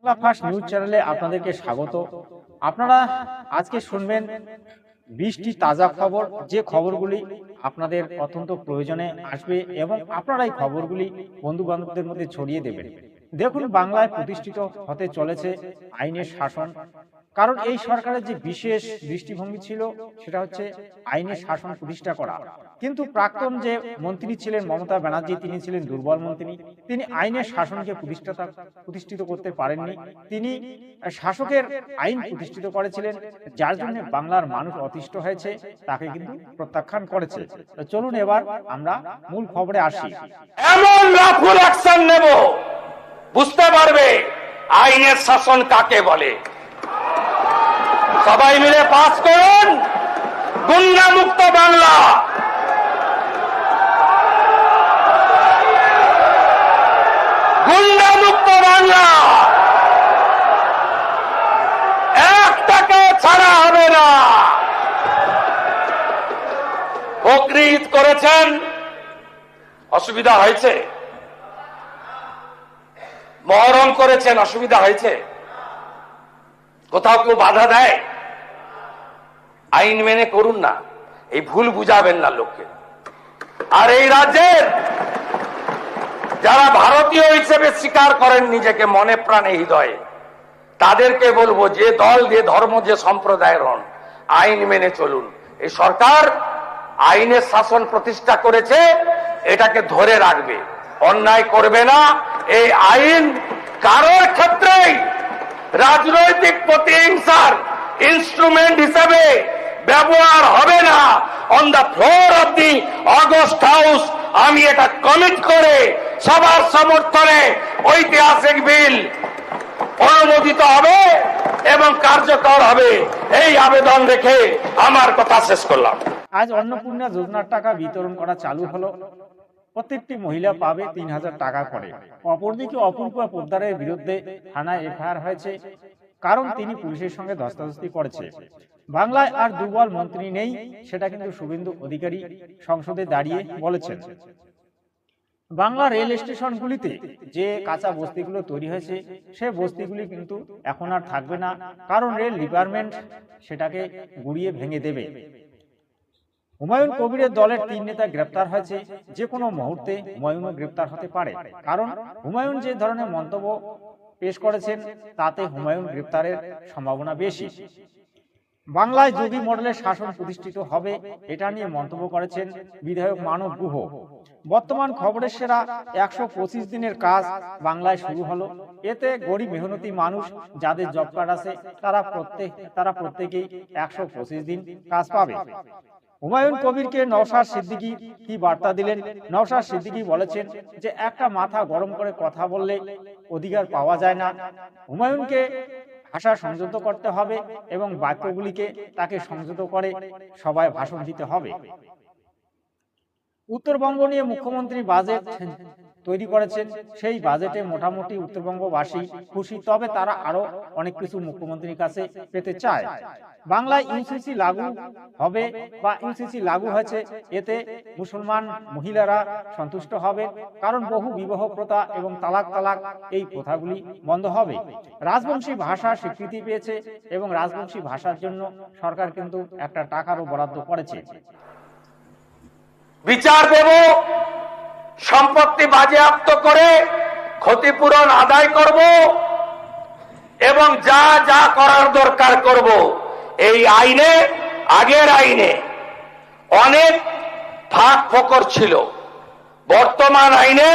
Bangla first news চ্যানেলে আপনাদেরকে স্বাগত। আপনারা আজকে শুনবেন 20টি তাজা খবর, যে খবরগুলি আপনাদের অত্যন্ত প্রয়োজনে আসবে এবং আপনারা এই খবরগুলি বন্ধু বান্ধবদের মধ্যে ছড়িয়ে দেবেন। দেখুন, বাংলায় প্রতিষ্ঠিত হতে চলেছে আইনের শাসন। কারণ এই সরকারের যে বিশেষ দৃষ্টিভঙ্গি ছিল সেটা হচ্ছে আইনের শাসন প্রতিষ্ঠা করা। কিন্তু প্রাক্তন যে মন্ত্রী ছিলেন মমতা ব্যানার্জি, তিনি ছিলেন দুর্বল মন্ত্রী। তিনি আইনের শাসনকে প্রতিষ্ঠিত করতে পারেননি। তিনি শাসকের আইন প্রতিষ্ঠিত করেছিলেন, যার জন্য বাংলার মানুষ অতিষ্ঠ হয়েছে, তাকে কিন্তু প্রত্যাখ্যান করেছে। তো চলুন এবার আমরা মূল খবরে আসি। এমন রাফুল অ্যাকশন নেব, বুঝতে পারবে আইনের শাসন কাকে বলে। সবাই মিলে পাস করুন গুন্ডা মুক্ত বাংলা। গুন্ডা মুক্ত বাংলা, এক টাকা ছাড়া হবে না। বকরিদ করেছেন, অসুবিধা হয়েছে। মহরম করেছেন, অসুবিধা হয়েছে। কোথাও কেউ বাধা দেয়? আইন মেনে করুন না, এই ভুল বুঝাবেন না লোককে। আর এই রাজ্যের যারা ভারতীয় হিসেবে স্বীকার করেন নিজেকে মনে প্রাণে হৃদয়ে, তাদেরকে বলবো, যে দল, যে ধর্ম, যে সম্প্রদায়ের হন, আইন মেনে চলুন। এই সরকার আইনের শাসন প্রতিষ্ঠা করেছে, এটাকে ধরে রাখবে, অন্যায় করবে না। এই আইন কারোর ক্ষেত্রেই রাজনৈতিক প্রতিহিংসার ইনস্ট্রুমেন্ট হিসেবে ব্যবহার হবে না। On the floor of the August house আমি এটা কমিট করে সবার সমর্থনে ঐতিহাসিক বিল অনুমোদিত হবে এবং কার্যকর হবে, এই আবেদন রেখে আমার কথা শেষ করলাম। আজ অন্নপূর্ণা যোজনার টাকা বিতরণ করা চালু হলো। প্রত্যেকটি মহিলা পাবে 3000 টাকা করে। অপরদিকে অপূর্বা পোদ্দারের বিরুদ্ধে থানায় এফআইআর হয়েছে, কারণ তিনি পুলিশের সঙ্গে ধস্তাধস্তি করেছে। বাংলায় আর দুর্বল মন্ত্রী নেই, সেটা কিন্তু শুভেন্দু অধিকারী সংসদে দাঁড়িয়ে বলেছেন। বাংলা রেল স্টেশনগুলিতে যে কাঁচা বস্তিগুলো তৈরি হয়েছে, সে বস্তিগুলি কিন্তু এখন আর থাকবে না, কারণ রেল ডিপার্টমেন্ট সেটাকে গুড়িয়ে ভেঙে দেবে। হুমায়ুন কবিরের দলের 3 নেতা গ্রেপ্তার হয়েছে। যে কোনো মুহূর্তে হুমায়ুনও গ্রেপ্তার হতে পারে, কারণ হুমায়ুন যে ধরনের মন্তব্য পেশ করেছেন তাতে হুমায়ুন গ্রেপ্তারের সম্ভাবনা বেশি। বাংলায় যোগী মডেলের শাসন প্রতিষ্ঠিত হবে, এটা নিয়ে মন্তব্য করেছেন বিধায়ক মানব গুহ। বর্তমান খবরের সেরা 125 দিনের কাজ বাংলায় শুরু হলো। এতে গরিব মেহনতি মানুষ যাদের জব কার্ড আছে তারা প্রত্যেকেই 125 দিন কাজ পাবে। হুমায়ুন কবিরকে নওশাদ সিদ্দিকী কি বার্তা দিলেন? নওশাদ সিদ্দিকী বলেছেন যে একটা মাথা গরম করে কথা বললে অধিকার পাওয়া যায় না। হুমায়ুনকে ভাষা সংযত করতে হবে এবং বাক্যগুলিকে তাকে সংযত করে সবাই ভাষণ দিতে হবে। উত্তরবঙ্গ নিয়ে মুখ্যমন্ত্রী বাজেট তৈরি করেছেন, সেই বাজেটে মোটামুটি উত্তরবঙ্গবাসী খুশি, তবে তারা আরো অনেক কিছু মুখ্যমন্ত্রীর কাছে পেতে চায়। বাংলায় ইউসিসি লাগু হবে বা ইউসিসি লাগু হয়েছে, এতে মুসলমান মহিলারা সন্তুষ্ট হবে, কারণ বহু বিবাহ প্রথা এবং তালাক এই প্রথাগুলি বন্ধ হবে। রাজবংশী ভাষা স্বীকৃতি পেয়েছে এবং রাজবংশী ভাষার জন্য সরকার কিন্তু একটা টাকারও বরাদ্দ করেছে। বিচার দেব, সম্পত্তি বাজেয়াপ্ত করে ক্ষতিপূরণ আদায় করব এবং যা যা করার দরকার করব। এই আইনে, আগের আইনে অনেক ফাঁক ফোকর ছিল, বর্তমান আইনে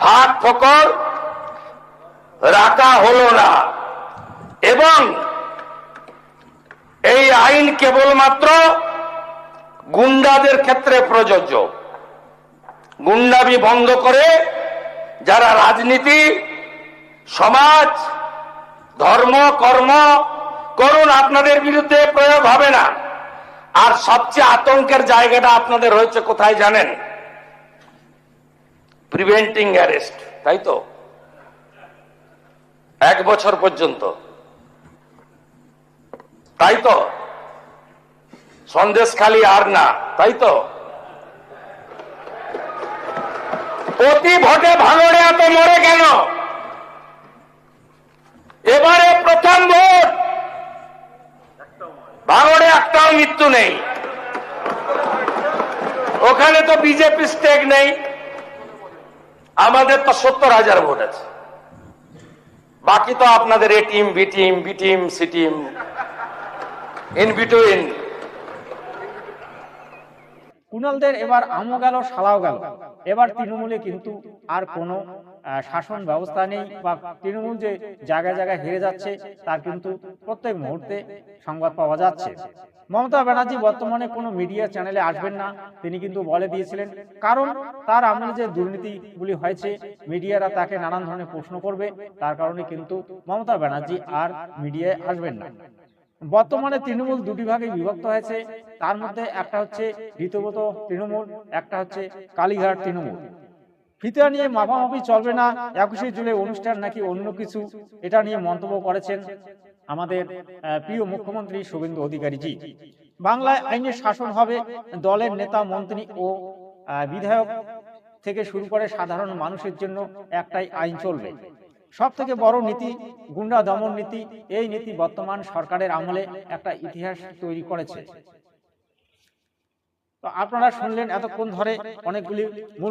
ফাঁক ফোকর রাখা হলো না এবং এই আইন কেবলমাত্র গুন্ডাদের ক্ষেত্রে প্রযোজ্য। গুন্ডামি বন্ধ করে যারা রাজনীতি, সমাজ, ধর্ম, কর্ম করুন, আপনাদের বিরুদ্ধে প্রয়োগ হবে না। আর সবচেয়ে আতঙ্কের জায়গাটা আপনাদের হয়েছে কোথায় জানেন? প্রিভেন্টিং অ্যারেস্ট, তাই তো? 1 বছর পর্যন্ত, তাই তো? সন্দেশখালি আর না, তাই তো? প্রতি ভোটে ভাঙড়ে এত মরে কেন? নেই, ওখানে তো বিজেপি স্টেক নেই, আমাদের তো 70,000 ভোট আছে, বাকি তো আপনাদের A team, B team, B team, C team, in between. কুণালদের এবার আমও গেল শালাও গেল। এবার তৃণমূলে কিন্তু আর কোনো শাসন ব্যবস্থা নেই, বা তৃণমূল যে জায়গায় জায়গায় হেরে যাচ্ছে তার কিন্তু প্রত্যেক মুহূর্তে সংবাদ পাওয়া যাচ্ছে। মমতা ব্যানার্জি বর্তমানে কোনো মিডিয়া চ্যানেলে আসবেন না, তিনি কিন্তু বলে দিয়েছিলেন, কারণ তার আমলে যে দুর্নীতিগুলি হয়েছে মিডিয়ারা তাকে নানান ধরনের প্রশ্ন করবে, তার কারণে কিন্তু মমতা ব্যানার্জি আর মিডিয়ায় আসবেন না। বর্তমানে তৃণমূল দুটি ভাগে বিভক্ত হয়েছে, তার মধ্যে একটা হচ্ছে রীতিমত তৃণমূল, একটা হচ্ছে কালীঘাট তৃণমূল। ফিতা নিয়ে মাপামাপি চলবে না, 21শে জুলাই অনুষ্ঠান নাকি অন্য কিছু, এটা নিয়ে মন্তব্য করেছেন আমাদের প্রিয় মুখ্যমন্ত্রী শুভেন্দু অধিকারীজি। বাংলায় আইনের শাসন হবে, দলের নেতা মন্ত্রী ও বিধায়ক থেকে শুরু করে সাধারণ মানুষের জন্য একটাই আইন চলবে। সব থেকে বড় নীতি গুন্ডা দমন নীতি। এই নীতি বর্তমান সরকারের আমলে একটা ইতিহাস তৈরি করেছে। তো আপনারা শুনলেন এতক্ষণ ধরে অনেকগুলি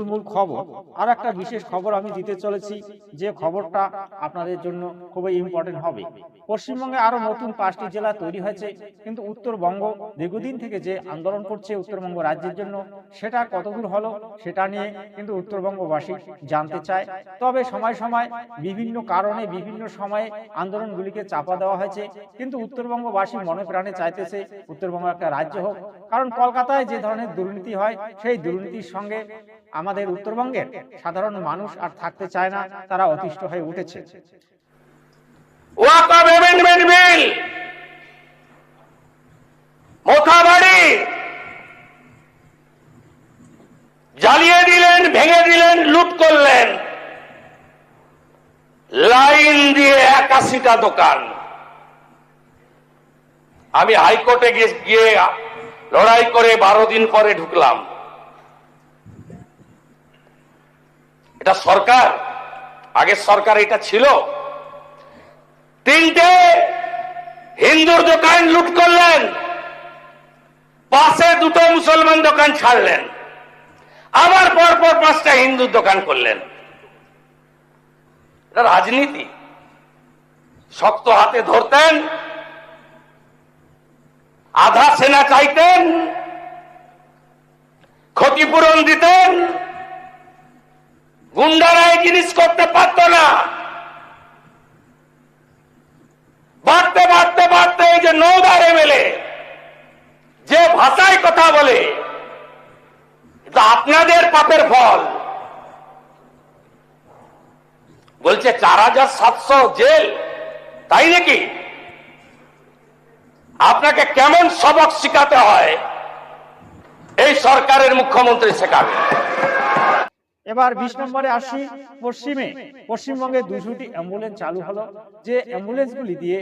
মূল খবর। আর একটা বিশেষ খবর আমি দিতে চলেছি, যে খবরটা আপনাদের জন্য খুবই ইম্পর্টেন্ট হবে। পশ্চিমবঙ্গে আরো নতুন 5টি জেলা তৈরি হয়েছে, কিন্তু উত্তরবঙ্গ দীর্ঘদিন থেকে যে আন্দোলন করছে উত্তরবঙ্গ রাজ্যের জন্য, সেটা কতদূর হলো সেটা নিয়ে কিন্তু উত্তরবঙ্গবাসী জানতে চায়। তবে সময় সময় বিভিন্ন কারণে বিভিন্ন সময়ে আন্দোলনগুলিকে চাপা দেওয়া হয়েছে, কিন্তু উত্তরবঙ্গবাসী মনে প্রাণে চাইতেছে উত্তরবঙ্গ একটা রাজ্য হোক। কারণ কলকাতায় যে ধরনের দুর্নীতি হয়, সেই দুর্নীতির সঙ্গে আমাদের উত্তরবঙ্গের সাধারণ মানুষ আর থাকতে চায় না, তারা অতিষ্ঠ হয়ে উঠেছে। ওয়াকফ অ্যামেন্ডমেন্ট বিল মোথাবাড়ি জ্বালিয়ে দিলেন, ভেঙে দিলেন, লুট করলেন, লাইন দিয়ে 81টা দোকান। আমি হাইকোর্টে গিয়ে লড়াই করে 12 দিন পরে ঢুকলাম। এটা সরকার, আগের সরকার এটা ছিল। 3টে হিন্দুর দোকান লুট করলেন, পাশে 2টো মুসলমান দোকান ছাড়লেন, আবার পরপর 5টা হিন্দুর দোকান করলেন। এটা রাজনীতি। শক্ত হাতে ধরতেন, আধা সেনা চাইতেন, ক্ষতিপূরণ দিতেন, গুন্ডারা এই জিনিস করতে পারত না। বাড়তে বাড়তে বাড়তে এই যে নওদার এমএলএ যে ভাষায় কথা বলে, এটা আপনাদের পাপের ফল। বলছে 4700 জেল, তাই নাকি? আপনাকে কেমন সবক শিখাতে হয় এই সরকারের মুখ্যমন্ত্রী শেখাবে। এবার 20 নম্বরে আসি। পশ্চিমবঙ্গে 200টি অ্যাম্বুলেন্স চালু হলো, যে অ্যাম্বুলেন্সগুলি দিয়ে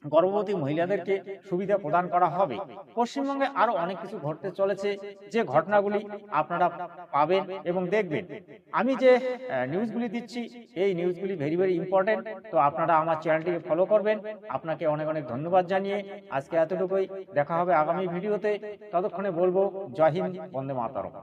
গর্ভবতী মহিলাদেরকে সুবিধা প্রদান করা হবে। পশ্চিমবঙ্গে আরো অনেক কিছু ঘটতে চলেছে, যে ঘটনাগুলি আপনারা পাবেন এবং দেখবেন। আমি যে নিউজগুলি দিচ্ছি, এই নিউজগুলি ভেরি ইম্পর্টেন্ট। তো আপনারা আমার চ্যানেলটিকে ফলো করবেন। আপনাকে অনেক ধন্যবাদ জানিয়ে আজকে এতটুকুই। দেখা হবে আগামী ভিডিওতে। ততক্ষণে বলবো জয় হিন্দ, বন্দে মাতরম।